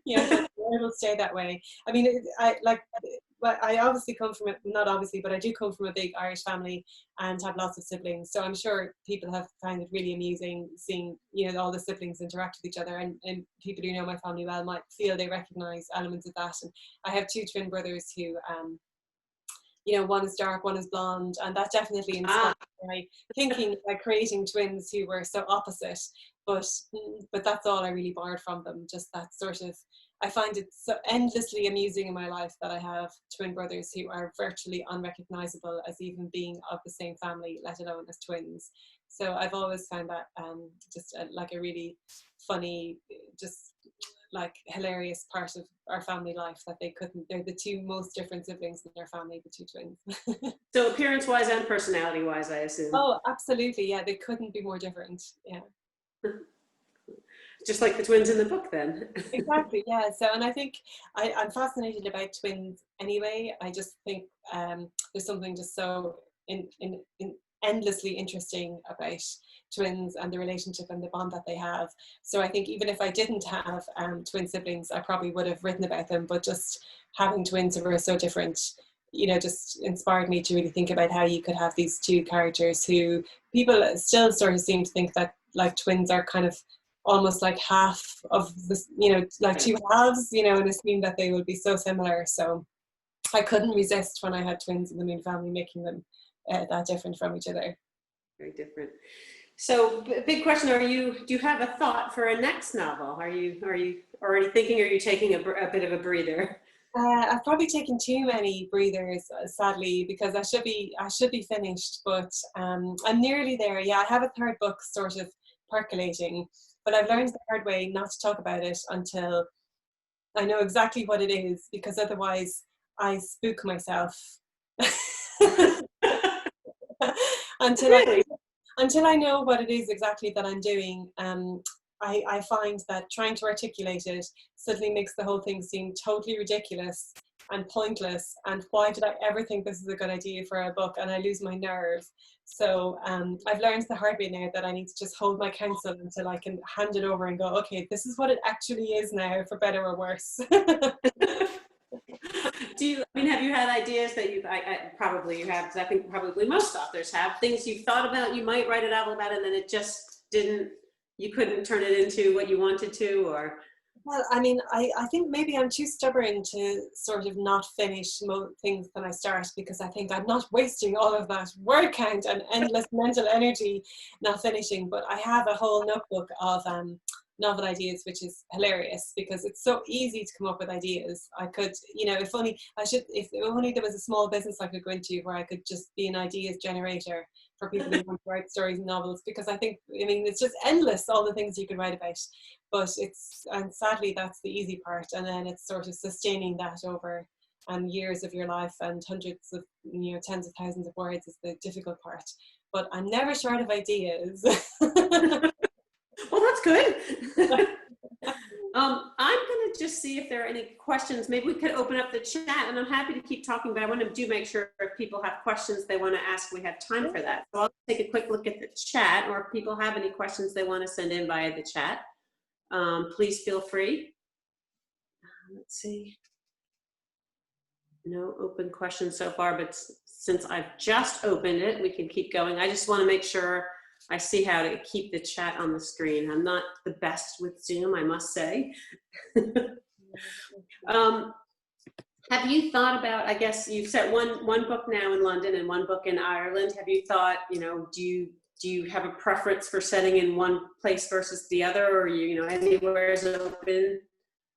S3: yeah, it'll stay that way. I mean, I obviously come from not obviously, but I do come from a big Irish family and have lots of siblings. So I'm sure people have found it really amusing seeing, you know, all the siblings interact with each other, and people who know my family well might feel they recognize elements of that. And I have two twin brothers who, you know, one is dark, one is blonde, and that definitely inspired my thinking about creating twins who were so opposite. But that's all I really borrowed from them, just that sort of, I find it so endlessly amusing in my life that I have twin brothers who are virtually unrecognizable as even being of the same family, let alone as twins. So I've always found that just like a really funny, just like hilarious part of our family life, that they're the two most different siblings in their family, the two twins.
S2: So appearance wise and personality wise, I assume.
S3: Oh, absolutely. Yeah, they couldn't be more different. Yeah.
S2: Just like the twins in the book then.
S3: Exactly, yeah. So, and I think I'm fascinated about twins anyway. I just think there's something just so endlessly interesting about twins and the relationship and the bond that they have. So I think even if I didn't have twin siblings, I probably would have written about them, but just having twins who were so different, you know, just inspired me to really think about how you could have these two characters who people still sort of seem to think that like twins are kind of almost like half of this, you know, like two halves, you know, and assume that they will be so similar. So I couldn't resist when I had twins in the Moon family, making them that different from each other.
S2: Very different. So big question, do you have a thought for a next novel? Are you already thinking, or are you taking a bit of a breather?
S3: I've probably taken too many breathers, sadly, because I should be finished, but I'm nearly there. Yeah, I have a third book sort of percolating, but I've learned the hard way not to talk about it until I know exactly what it is, because otherwise I spook myself. Until I know what it is exactly that I'm doing, I find that trying to articulate it suddenly makes the whole thing seem totally ridiculous and pointless, and why did I ever think this is a good idea for a book, and I lose my nerve. So I've learned the hard way now that I need to just hold my counsel until I can hand it over and go, okay, this is what it actually is now, for better or worse.
S2: Have you had ideas that probably you have, because I think probably most authors have, things you've thought about, you might write a novel about, and then it just you couldn't turn it into what you wanted to, or?
S3: Well, I mean, I think maybe I'm too stubborn to sort of not finish things that I start, because I think I'm not wasting all of that word count and endless mental energy not finishing. But I have a whole notebook of novel ideas, which is hilarious, because it's so easy to come up with ideas. I could, you know, if only there was a small business I could go into where I could just be an ideas generator for people who want to write stories and novels, because I think, I mean, it's just endless, all the things you could write about. But and sadly that's the easy part, and then it's sort of sustaining that over years of your life and hundreds of, you know, tens of thousands of words is the difficult part. But I'm never short of ideas.
S2: Well, that's good. I'm going to just see if there are any questions. Maybe we could open up the chat, and I'm happy to keep talking, but I want to make sure if people have questions they want to ask, we have time for that. So I'll take a quick look at the chat, or if people have any questions they want to send in via the chat, please feel free. Let's see. No open questions so far, but since I've just opened it, we can keep going. I just want to make sure I see how to keep the chat on the screen. I'm not the best with Zoom, I must say. Have you thought about, I guess you've said one book now in London and one book in Ireland. Have you thought, you know, do you have a preference for setting in one place versus the other, or you know, anywhere is open?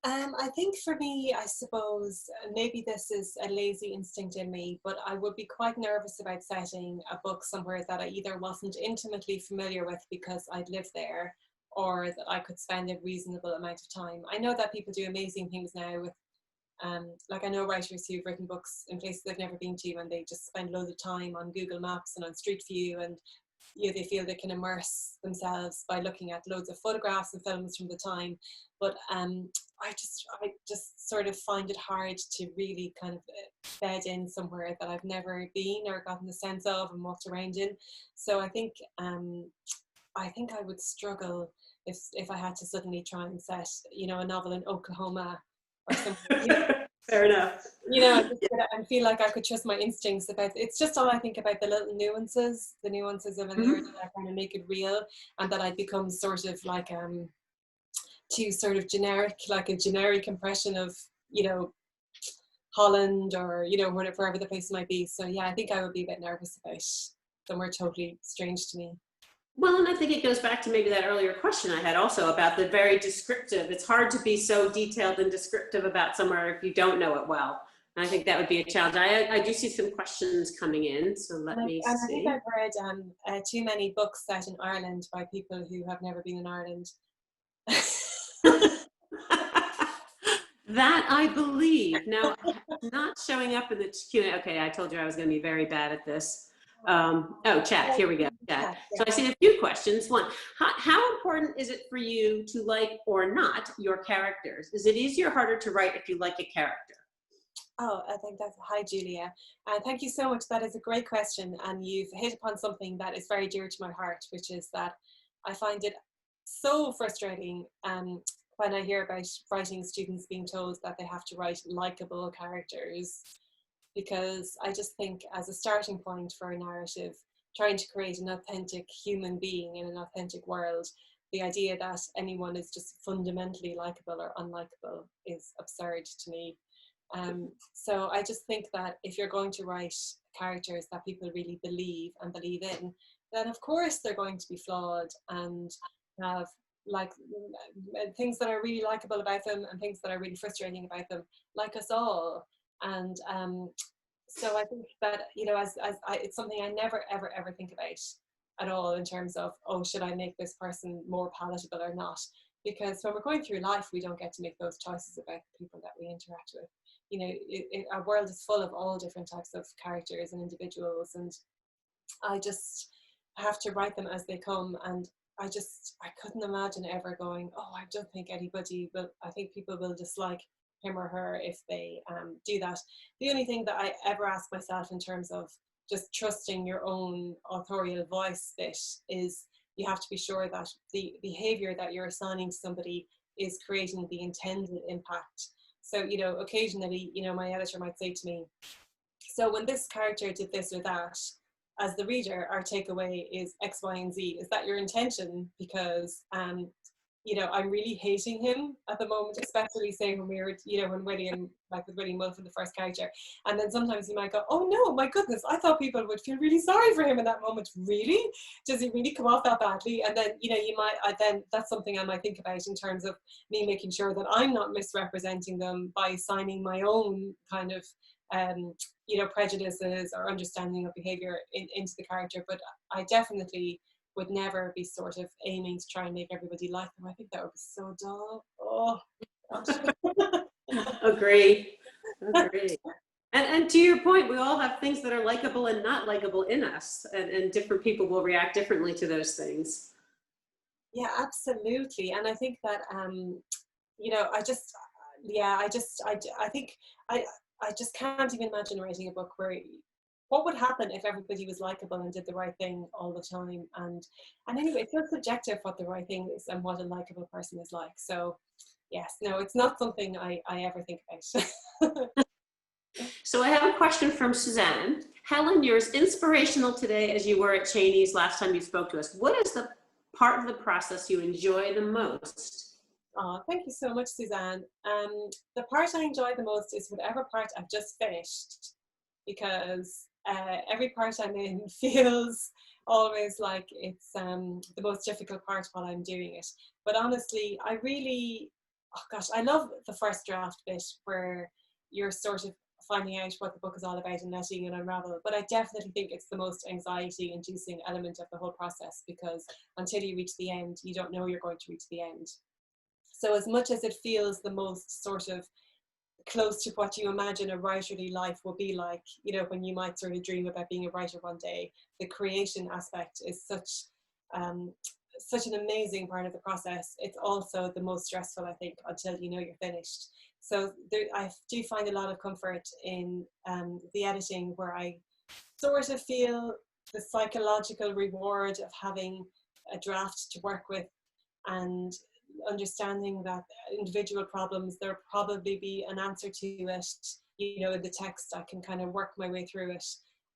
S3: I think for me, I suppose maybe this is a lazy instinct in me, but I would be quite nervous about setting a book somewhere that I either wasn't intimately familiar with because I'd lived there, or that I could spend a reasonable amount of time. I know that people do amazing things now with, like I know writers who've written books in places they've never been to, and they just spend loads of time on Google Maps and on Street View, and you know, they feel they can immerse themselves by looking at loads of photographs and films from the time. But I just sort of find it hard to really kind of bed in somewhere that I've never been or gotten the sense of and walked around in. So I think I would struggle if I had to suddenly try and set, you know, a novel in Oklahoma or something.
S2: Fair enough.
S3: You know, I feel like I could trust my instincts about it's just all I think about the little nuances of an art that kind of make it real, and that I'd become sort of like too sort of generic, like a generic impression of, you know, Holland or, you know, wherever the place might be. So yeah, I think I would be a bit nervous about somewhere totally strange to me.
S2: Well, and I think it goes back to maybe that earlier question I had also about the very descriptive. It's hard to be so detailed and descriptive about somewhere if you don't know it well. And I think that would be a challenge. I do see some questions coming in, so let me see.
S3: I think I've read too many books set in Ireland by people who have never been in Ireland.
S2: That I believe. Now, not showing up in the Q&A. Okay, I told you I was going to be very bad at this. Oh, chat. Here we go. Chat. So I see a few questions. One, how important is it for you to like or not your characters? Is it easier or harder to write if you like a character?
S3: Oh, I think that's, hi Julia. Thank you so much. That is a great question. And you've hit upon something that is very dear to my heart, which is that I find it so frustrating when I hear about writing students being told that they have to write likable characters, because I just think as a starting point for a narrative, trying to create an authentic human being in an authentic world, the idea that anyone is just fundamentally likable or unlikable is absurd to me. So I just think that if you're going to write characters that people really believe and believe in, then of course they're going to be flawed and have like things that are really likable about them and things that are really frustrating about them, like us all. And so I think that, you know, it's something I never ever think about at all in terms of, oh, should I make this person more palatable or not? Because when we're going through life, we don't get to make those choices about the people that we interact with. You know, our world is full of all different types of characters and individuals, and I just have to write them as they come. And I couldn't imagine ever going, oh, I don't think anybody will, I think people will dislike him or her if they do that. The only thing that I ever ask myself in terms of just trusting your own authorial voice bit is you have to be sure that the behavior that you're assigning to somebody is creating the intended impact. So, you know, occasionally, you know, my editor might say to me, so when this character did this or that, as the reader, our takeaway is X, Y, and Z. Is that your intention? Because, you know, I'm really hating him at the moment, especially say when we were, you know, when William, like with William Wolfe, the first character. And then sometimes you might go, oh no, my goodness, I thought people would feel really sorry for him in that moment. Really? Does he really come off that badly? And then, you know, then that's something I might think about in terms of me making sure that I'm not misrepresenting them by assigning my own kind of, you know, prejudices or understanding of behavior into the character. But I definitely would never be sort of aiming to try and make everybody like them. I think that would be so dull. Oh,
S2: Agree. And to your point, we all have things that are likable and not likable in us, and different people will react differently to those things.
S3: Yeah, absolutely. And I think that, you know, I think I just can't even imagine writing a book where, what would happen if everybody was likable and did the right thing all the time? And anyway, it's so subjective what the right thing is and what a likable person is like. So yes, no, it's not something I ever think about.
S2: So I have a question from Suzanne. Helen, you're as inspirational today as you were at Cheney's last time you spoke to us. What is the part of the process you enjoy the most?
S3: Oh, thank you so much, Suzanne. The part I enjoy the most is whatever part I've just finished, because every part I'm in feels always like it's the most difficult part while I'm doing it. But honestly, I really, oh gosh, I love the first draft bit where you're sort of finding out what the book is all about and letting it unravel. But I definitely think it's the most anxiety-inducing element of the whole process, because until you reach the end, you don't know you're going to reach the end. So as much as it feels the most sort of close to what you imagine a writerly life will be like, you know, when you might sort of dream about being a writer one day, the creation aspect is such an amazing part of the process. It's also the most stressful, I think, until you know you're finished. So I do find a lot of comfort in the editing, where I sort of feel the psychological reward of having a draft to work with, and understanding that individual problems, there'll probably be an answer to it, you know, in the text. I can kind of work my way through it.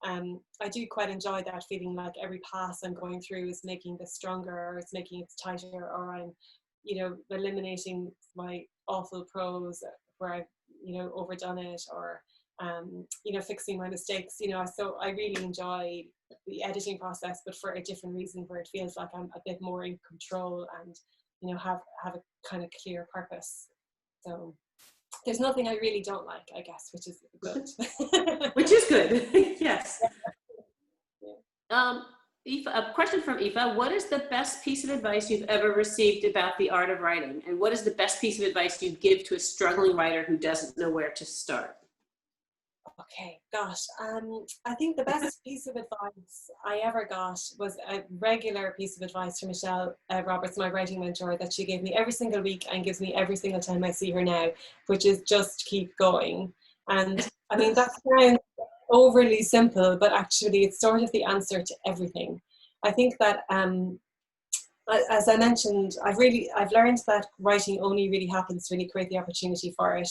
S3: I do quite enjoy that feeling, like every pass I'm going through is making this stronger, or it's making it tighter, or I'm, you know, eliminating my awful prose where I've, you know, overdone it, or you know, fixing my mistakes, you know. So I really enjoy the editing process, but for a different reason, where it feels like I'm a bit more in control and, you know, have a kind of clear purpose. So there's nothing I really don't like, I guess, which is good.
S2: Which is good. Yes. Aoife, a question from Aoife. What is the best piece of advice you've ever received about the art of writing? And what is the best piece of advice you'd give to a struggling writer who doesn't know where to start?
S3: Okay, gosh. I think the best piece of advice I ever got was a regular piece of advice from Michelle Roberts, my writing mentor, that she gave me every single week and gives me every single time I see her now, which is just keep going. And I mean, that sounds overly simple, but actually it's sort of the answer to everything. I think that as I mentioned, I've learned that writing only really happens when you create the opportunity for it.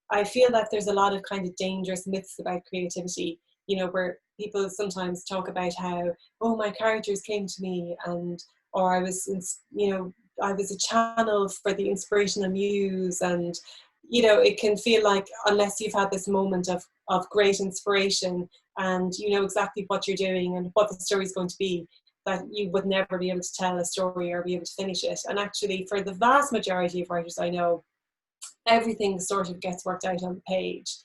S3: I feel that there's a lot of kind of dangerous myths about creativity, you know, where people sometimes talk about how, oh, my characters came to me, and or I was, you know, I was a channel for the inspirational muse, and you know, it can feel like unless you've had this moment of great inspiration and you know exactly what you're doing and what the story is going to be, that you would never be able to tell a story or be able to finish it. And actually, for the vast majority of writers I know, everything sort of gets worked out on the page.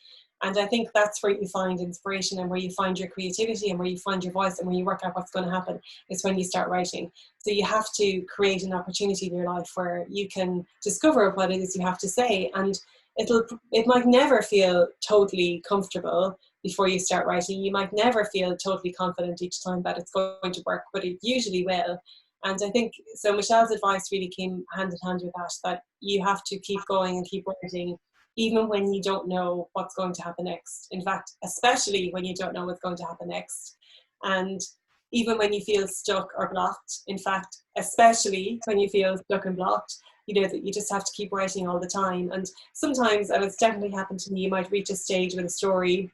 S3: And I think that's where you find inspiration and where you find your creativity and where you find your voice and where you work out what's going to happen is when you start writing. So you have to create an opportunity in your life where you can discover what it is you have to say. And it might never feel totally comfortable before you start writing. You might never feel totally confident each time that it's going to work, but it usually will. And I think, so Michelle's advice really came hand in hand with that you have to keep going and keep writing, even when you don't know what's going to happen next. In fact, especially when you don't know what's going to happen next. And even when you feel stuck or blocked, in fact, especially when you feel stuck and blocked, you know, that you just have to keep writing all the time. And sometimes, and it's definitely happened to me, you might reach a stage with a story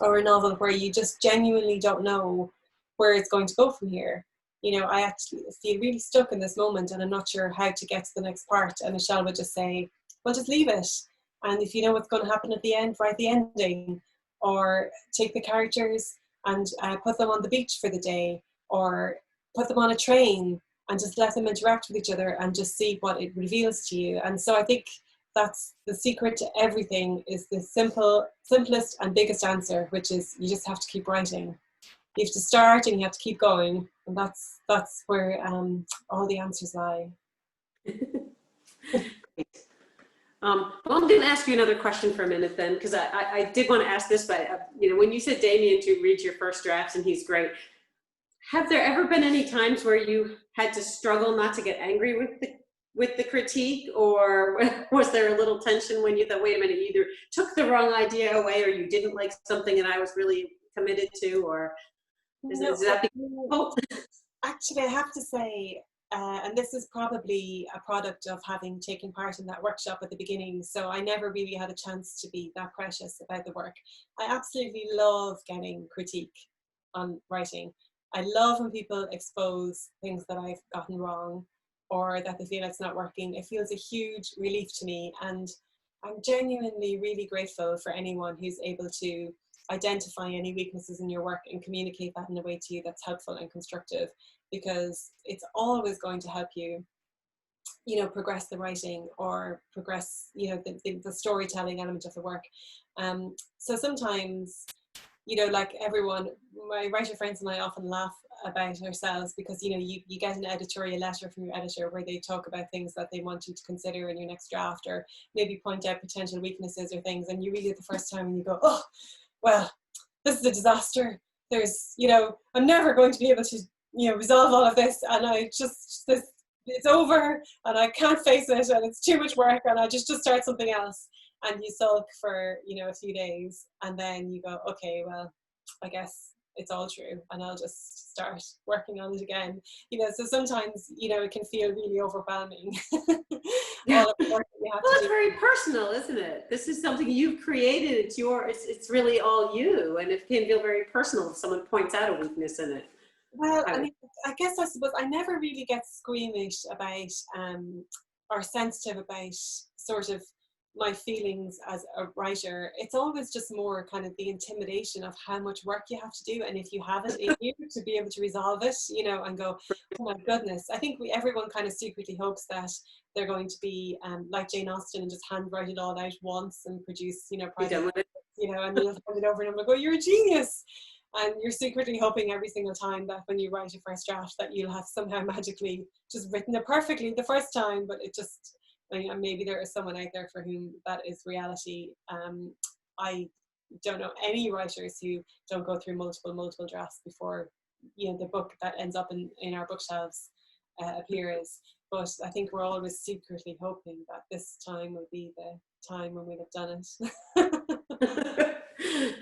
S3: or a novel where you just genuinely don't know where it's going to go from here. You know, I actually feel really stuck in this moment and I'm not sure how to get to the next part. And Michelle would just say, well, just leave it. And if you know what's going to happen at the end, write the ending. Or take the characters and put them on the beach for the day. Or put them on a train and just let them interact with each other and just see what it reveals to you. And so I think that's the secret to everything, is the simplest and biggest answer, which is you just have to keep writing. You have to start and you have to keep going, and that's where all the answers lie.
S2: Well, I'm going to ask you another question for a minute then, because I did want to ask this, but you know, when you said Damien to read your first drafts and he's great, have there ever been any times where you had to struggle not to get angry with the critique, or was there a little tension when you thought, wait a minute, you either took the wrong idea away or you didn't like something and I was really committed to, or is that difficult?
S3: Actually, I have to say, and this is probably a product of having taken part in that workshop at the beginning, so I never really had a chance to be that precious about the work. I absolutely love getting critique on writing. I love when people expose things that I've gotten wrong or that they feel it's not working. It feels a huge relief to me, and I'm genuinely really grateful for anyone who's able to identify any weaknesses in your work and communicate that in a way to you that's helpful and constructive, because it's always going to help you, you know, progress the writing or progress, you know, the storytelling element of the work. So sometimes, you know, like everyone, my writer friends and I often laugh about ourselves because, you know, you get an editorial letter from your editor where they talk about things that they want you to consider in your next draft, or maybe point out potential weaknesses or things, and you read it the first time and you go, oh, well, this is a disaster. There's, you know, I'm never going to be able to, you know, resolve all of this, and it's over and I can't face it and it's too much work and I just start something else. And you sulk for, you know, a few days, and then you go, okay, well, I guess it's all true and I'll just start working on it again. You know, so sometimes, you know, it can feel really overwhelming.
S2: Yeah.
S3: All of the work that you have
S2: Well,
S3: to
S2: it's
S3: do.
S2: very personal, isn't it? This is something you've created. It's it's really all you, and it can feel very personal if someone points out a weakness in it.
S3: Well, I mean, I suppose I never really get squeamish about or sensitive about sort of my feelings as a writer. It's always just more kind of the intimidation of how much work you have to do, and if you have it in you to be able to resolve it, you know, and go, oh my goodness. I think everyone kind of secretly hopes that they're going to be like Jane Austen and just handwrite it all out once and produce, you know, private, you know, and you'll hand it over and I'm like, oh, you're a genius. And you're secretly hoping every single time that when you write a first draft that you'll have somehow magically just written it perfectly the first time, but it just, maybe there is someone out there for whom that is reality. I don't know any writers who don't go through multiple drafts before, the book that ends up in our bookshelves appears. But I think we're always secretly hoping that this time will be the time when we'll have done it.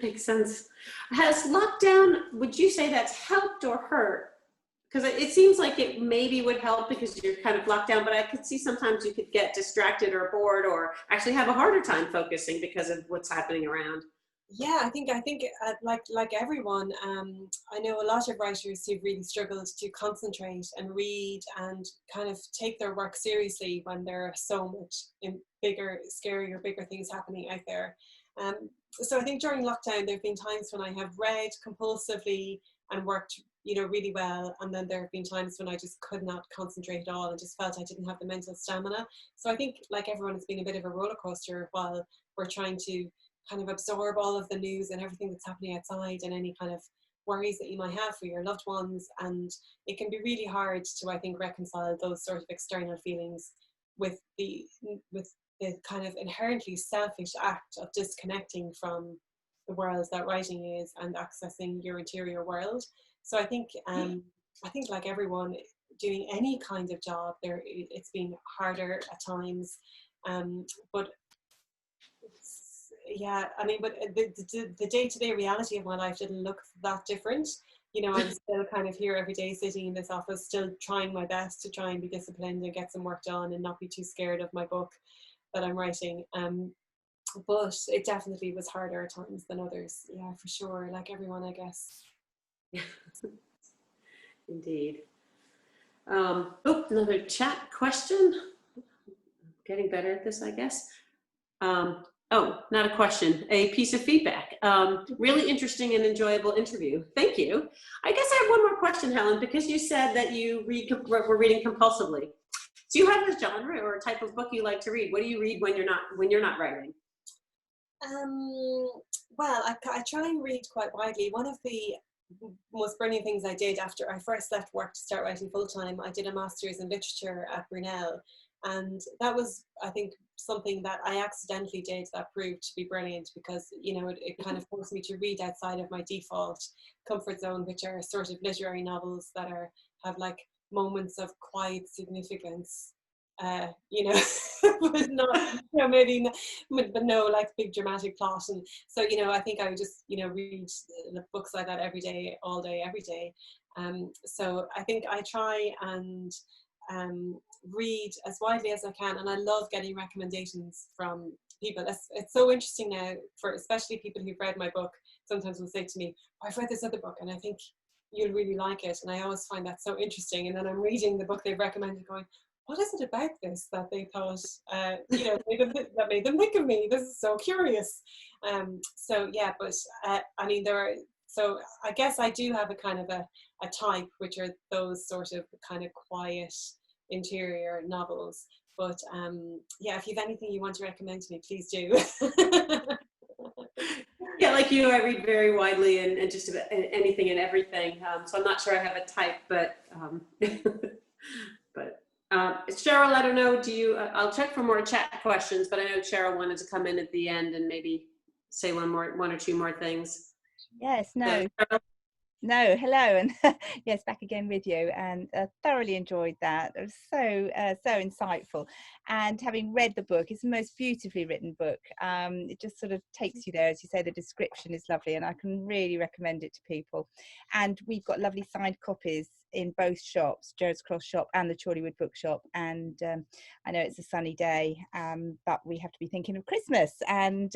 S2: Makes sense. Has lockdown, would you say that's helped or hurt? Because it seems like it maybe would help because you're kind of locked down, but I could see sometimes you could get distracted or bored or actually have a harder time focusing because of what's happening around.
S3: Yeah, I think like everyone, I know a lot of writers who really struggled to concentrate and read and kind of take their work seriously when there are so much bigger, scarier, bigger things happening out there. So I think during lockdown, there have been times when I have read compulsively and worked, really well, and then there have been times when I just could not concentrate at all and just felt I didn't have the mental stamina. So I think, like everyone, it's been a bit of a roller coaster while we're trying to kind of absorb all of the news and everything that's happening outside and any kind of worries that you might have for your loved ones. And it can be really hard to, I think, reconcile those sort of external feelings with the kind of inherently selfish act of disconnecting from the world that writing is and accessing your interior world. So I think like everyone doing any kind of job, it's been harder at times, but yeah, but the day-to-day reality of my life didn't look that different. I'm still kind of here every day sitting in this office, still trying my best to try and be disciplined and get some work done and not be too scared of my book that I'm writing. But it definitely was harder at times than others. Yeah, for sure. Like everyone, I guess.
S2: Indeed. Another chat question. Getting better at this, I guess. Not a question, a piece of feedback. Really interesting and enjoyable interview. Thank you. I guess I have one more question, Helen, because you said that you were reading compulsively. Do you have a genre or a type of book you like to read? What do you read when you're not writing?
S3: Well, I try and read quite widely. One of the most brilliant things I did after I first left work to start writing full-time, I did a master's in literature at Brunel. And that was, I think, something that I accidentally did that proved to be brilliant because, it kind of forced me to read outside of my default comfort zone, which are sort of literary novels that have like moments of quiet significance, but not, maybe, but no like big dramatic plot. And so, I think I would just, read books like that every day, all day, every day. So I think I try and read as widely as I can, and I love getting recommendations from people. It's so interesting now, for especially people who've read my book. Sometimes will say to me, I've read this other book and I think you'll really like it, and I always find that so interesting. And then I'm reading the book they've recommended going, what is it about this that they thought that made them think of me? This is so curious. So yeah, but so I guess I do have a kind of a type, which are those sort of kind of quiet interior novels. But yeah, if you have anything you want to recommend to me, please do.
S2: Yeah, like you, I read very widely and just about anything and everything. So I'm not sure I have a type, but Cheryl, I don't know, do you, I'll check for more chat questions, but I know Cheryl wanted to come in at the end and maybe say one or two more things.
S1: Yes, no, hello, and yes, back again with you, and thoroughly enjoyed that. It was so insightful, and having read the book, it's the most beautifully written book. It just sort of takes you there, as you say. The description is lovely, and I can really recommend it to people. And we've got lovely signed copies in both shops, Gerrard's Cross shop and the Chorleywood bookshop. And I know it's a sunny day, but we have to be thinking of Christmas, and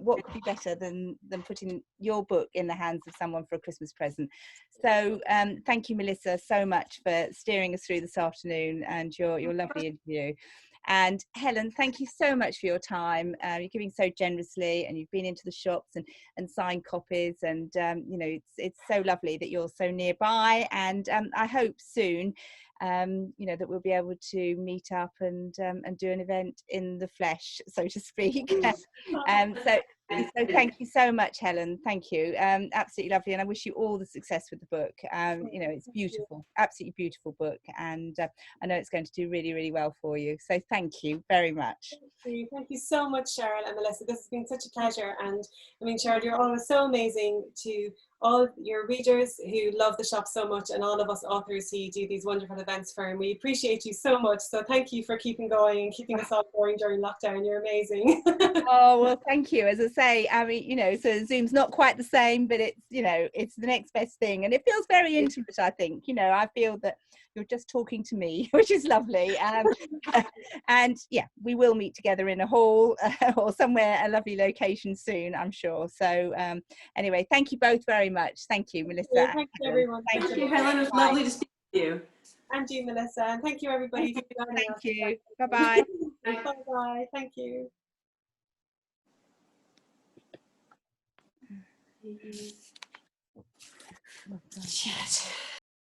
S1: what could be better than putting your book in the hands of someone for a Christmas present. So thank you, Melissa, so much for steering us through this afternoon and your lovely interview. And Helen, thank you so much for your time. You're giving so generously, and you've been into the shops and signed copies, and it's so lovely that you're so nearby. And I hope soon that we'll be able to meet up and do an event in the flesh, so to speak. So So thank you so much, Helen. Thank you. Absolutely lovely, and I wish you all the success with the book. You know, it's beautiful, absolutely beautiful book, and I know it's going to do really, really well for you. So thank you very much.
S3: Thank you so much, Cheryl and Melissa. This has been such a pleasure. And I mean, Cheryl, you're always so amazing to all your readers who love the shop so much, and all of us authors who do these wonderful events for. And we appreciate you so much. So thank you for keeping going and keeping us all going during lockdown. You're amazing.
S1: Oh, well, thank you. As I say, I mean, you know, so Zoom's not quite the same, but it's, you know, it's the next best thing. And it feels very intimate, I think. You know, I feel that you're just talking to me, which is lovely. And yeah, we will meet together in a hall or somewhere, a lovely location soon, I'm sure. So anyway, thank you both very much. Thank you, Melissa.
S3: Thank you, everyone.
S2: Thank you, Helen. It was lovely to speak with you.
S3: And you, Melissa. And thank you, everybody, for joining us.
S1: Thank you. Bye-bye.
S3: Bye-bye. Thank you.
S2: Shit.